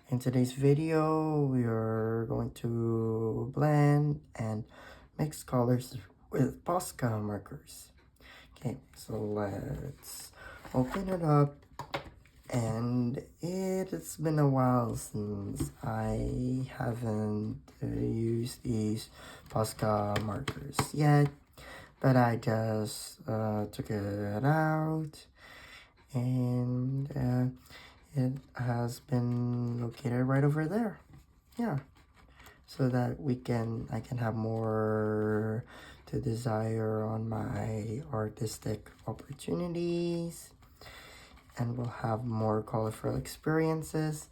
In today's video, we are going to blend and mix colors with Posca markers. Okay, so let's open it up. And it's been a while since I haven't used these Posca markers yet, but I just took it out, and it has been located right over there. Yeah, so that I can have more to desire on my artistic opportunities, and we'll have more colorful experiences.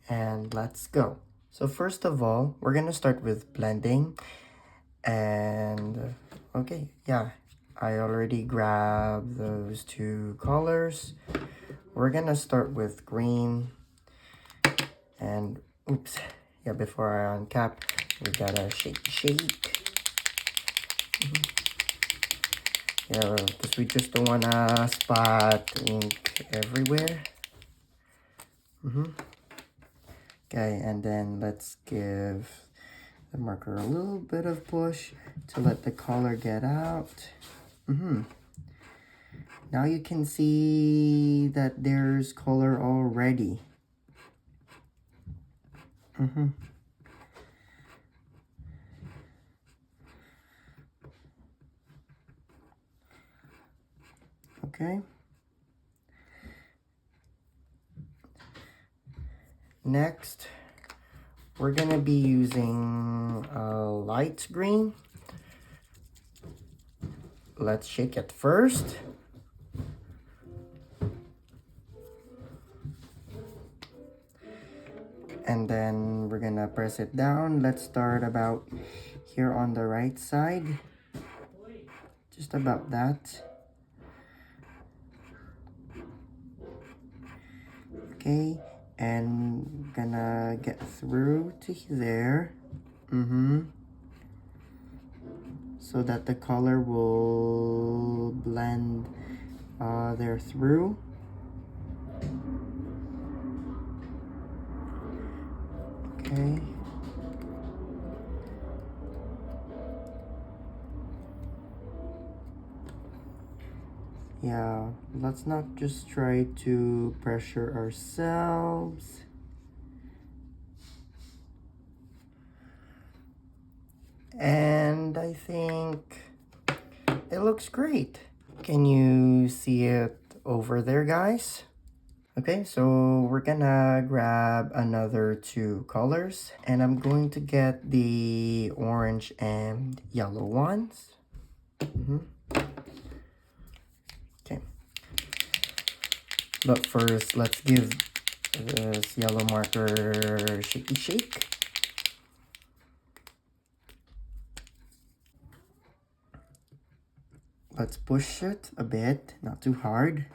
And let's go. So first of all, we're gonna start with blending. And okay, yeah, I already grabbed those two colors. We're gonna start with green. And oops, yeah, before I uncap, we gotta shake. Yeah, because we just don't wanna spot ink everywhere. Okay, and then let's give the marker a little bit of push to let the color get out. Now you can see that there's color already. Okay. Next, we're gonna be using a light green. Let's shake it first. And then we're gonna press it down. Let's start about here on the right side. Just about that. Okay, and gonna get through to there. So that the color will blend there through. Okay. Yeah, let's not just try to pressure ourselves. And I think it looks great. Can you see it over there, guys? Okay, so we're gonna grab another two colors, and I'm going to get the orange and yellow ones. Okay, but first let's give this yellow marker shaky shake. Let's push it a bit, not too hard.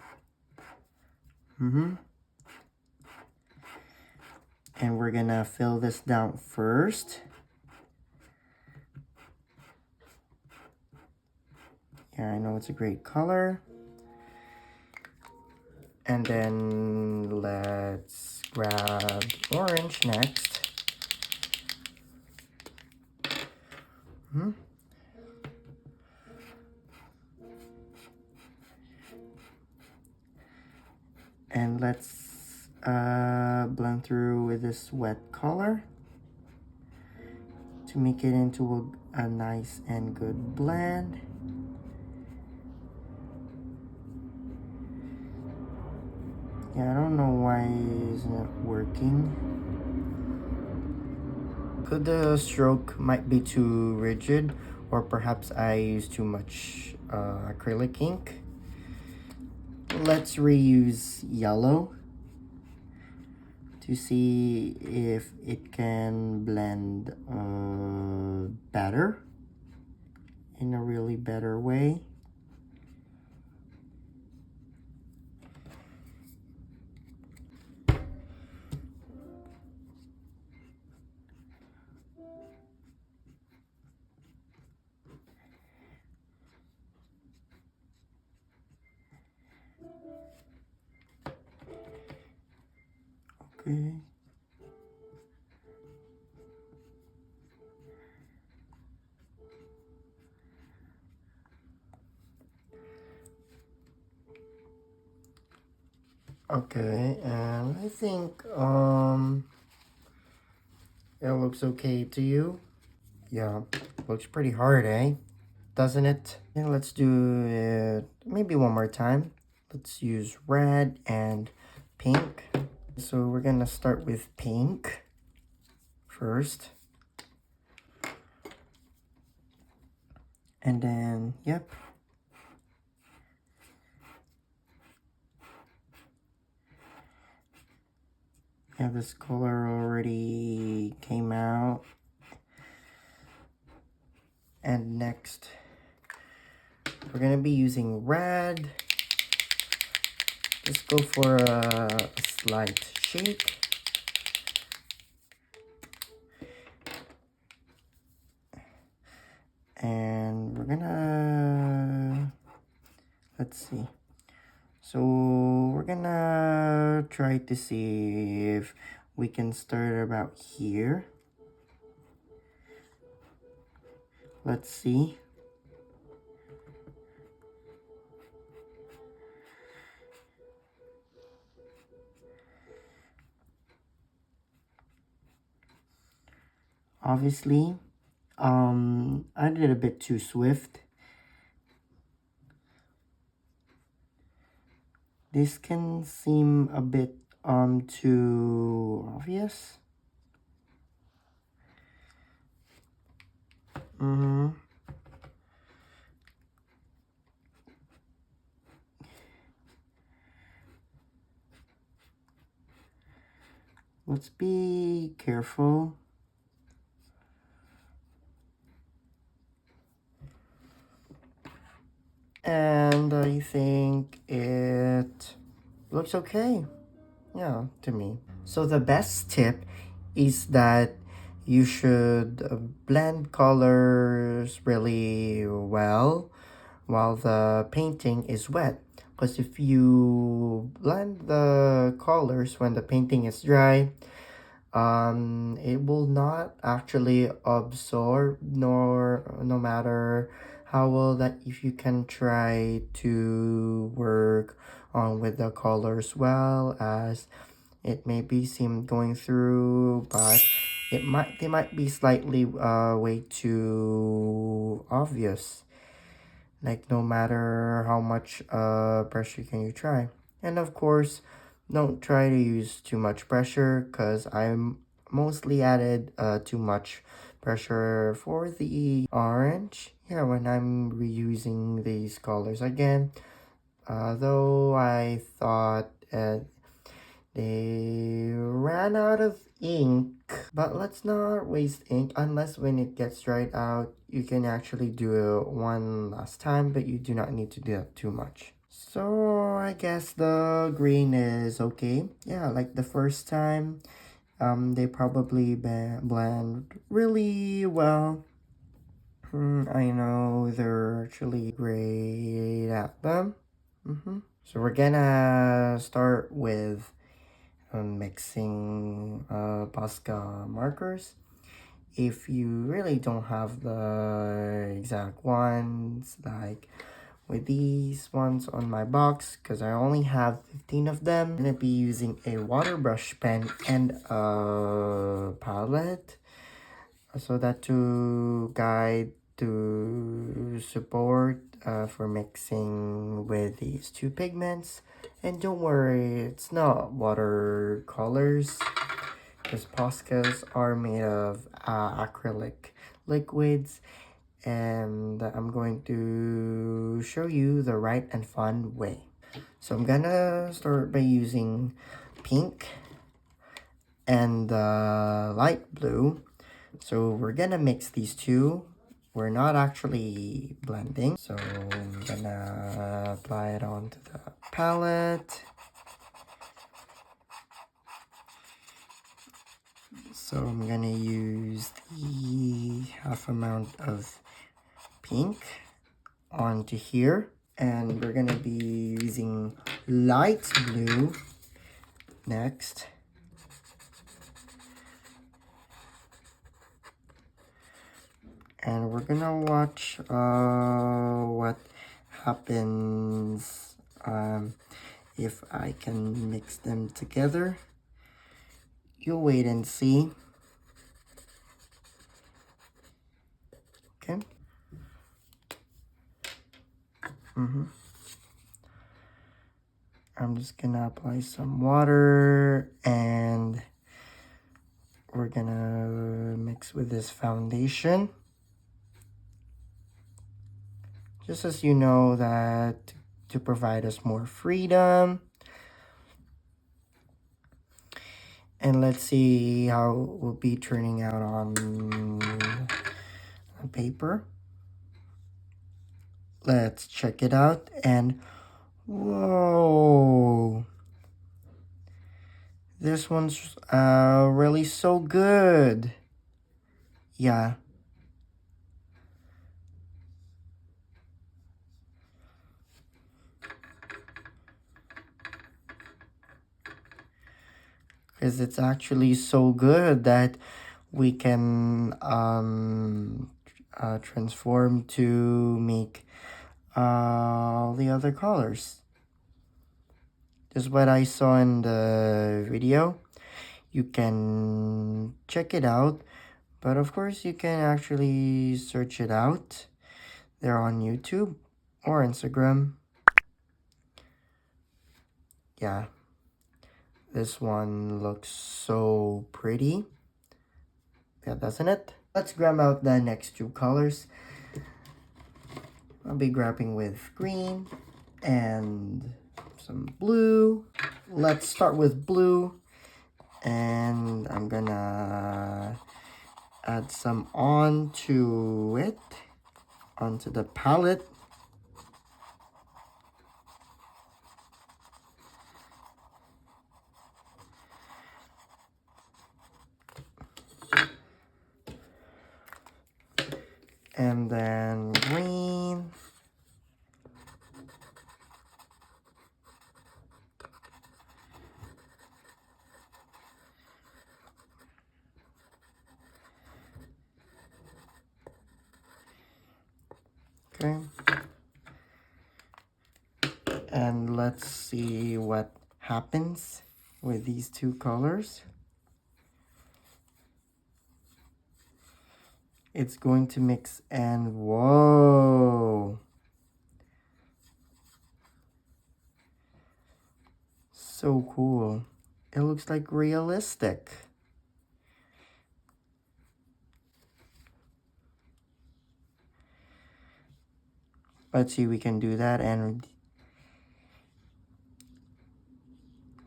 And we're gonna fill this down first. Yeah, I know it's a great color. And then let's grab orange next. And let's blend through with this wet color to make it into a nice and good blend. Yeah, I don't know why it's not working. Could the stroke might be too rigid, or perhaps I use too much acrylic ink. Let's reuse yellow to see if it can blend better, in a really better way. Okay, Okay, and I think it looks okay to you. Yeah, looks pretty hard, eh? Doesn't it? Yeah, let's do it maybe one more time. Let's use red and pink. So we're gonna start with pink first. And then, yep. Yeah, this color already came out. And next, we're gonna be using red. Let's go for a slight shake. And we're gonna, let's see. So we're gonna try to see if we can start about here. Let's see. Obviously, I did a bit too swift. This can seem a bit too obvious. Let's be careful. And I think it looks okay. Yeah, to me. So the best tip is that you should blend colors really well while the painting is wet. Because if you blend the colors when the painting is dry, it will not actually absorb, nor no matter how well that if you can try to work on with the colors well, as it may be seem going through, but they might be slightly way too obvious, like no matter how much pressure can you try. And of course, don't try to use too much pressure, because I'm mostly added too much pressure for the orange, yeah, when I'm reusing these colors again. Though I thought they ran out of ink, but let's not waste ink unless when it gets dried out. You can actually do it one last time, but you do not need to do that too much. So I guess the green is okay. Yeah, like the first time, they probably blend really well. I know they're actually great at them. So we're gonna start with mixing Posca markers. If you really don't have the exact ones, like with these ones on my box, because I only have 15 of them, I'm gonna be using a water brush pen and a palette, so that to guide to support for mixing with these two pigments. And don't worry, it's not watercolors, because Poscas are made of acrylic liquids, and I'm going to show you the right and fun way. So I'm gonna start by using pink and light blue. So we're gonna mix these two. We're not actually blending, so I'm gonna apply it onto the palette. So I'm gonna use the half amount of pink onto here, and we're gonna be using light blue next. And we're gonna watch what happens if I can mix them together. You'll wait and see. Okay. I'm just gonna apply some water and we're gonna mix with this foundation. Just as you know that to provide us more freedom. And let's see how it will be turning out on paper. Let's check it out and whoa. This one's really so good. Yeah. Because it's actually so good that we can transform to make the other colors. Just what I saw in the video. You can check it out, but of course you can actually search it out. They're on YouTube or Instagram. Yeah, this one looks so pretty. Yeah, doesn't it? Let's grab out the next two colors. I'll be grabbing with green and some blue. Let's start with blue. And I'm gonna add some onto it, onto the palette. And then green. Okay. And let's see what happens with these two colors. It's going to mix and whoa. So cool. It looks like realistic. Let's see, we can do that and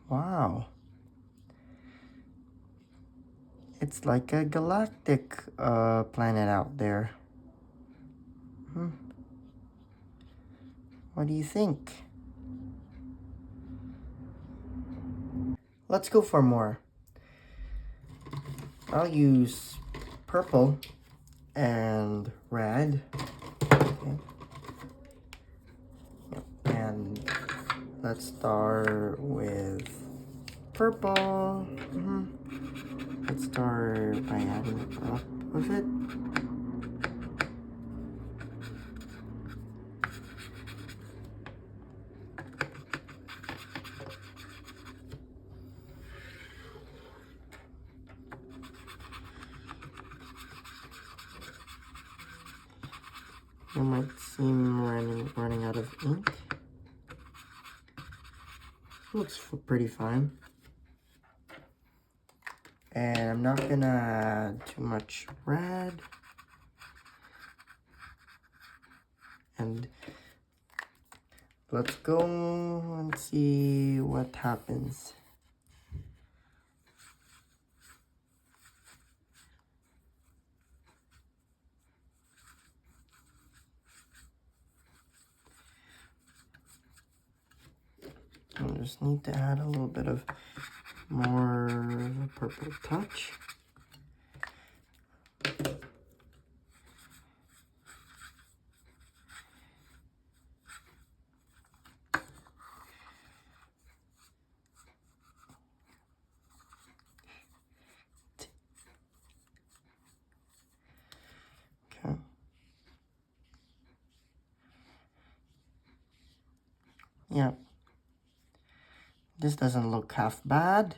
wow. It's like a galactic planet out there. What do you think? Let's go for more. I'll use purple and red. Okay. And let's start with purple. Let's start by adding up with it. You might seem running out of ink. Looks pretty fine. And I'm not gonna add too much red. And let's go and see what happens. I just need to add a little bit of more purple touch. Okay. Yeah. This doesn't look half bad.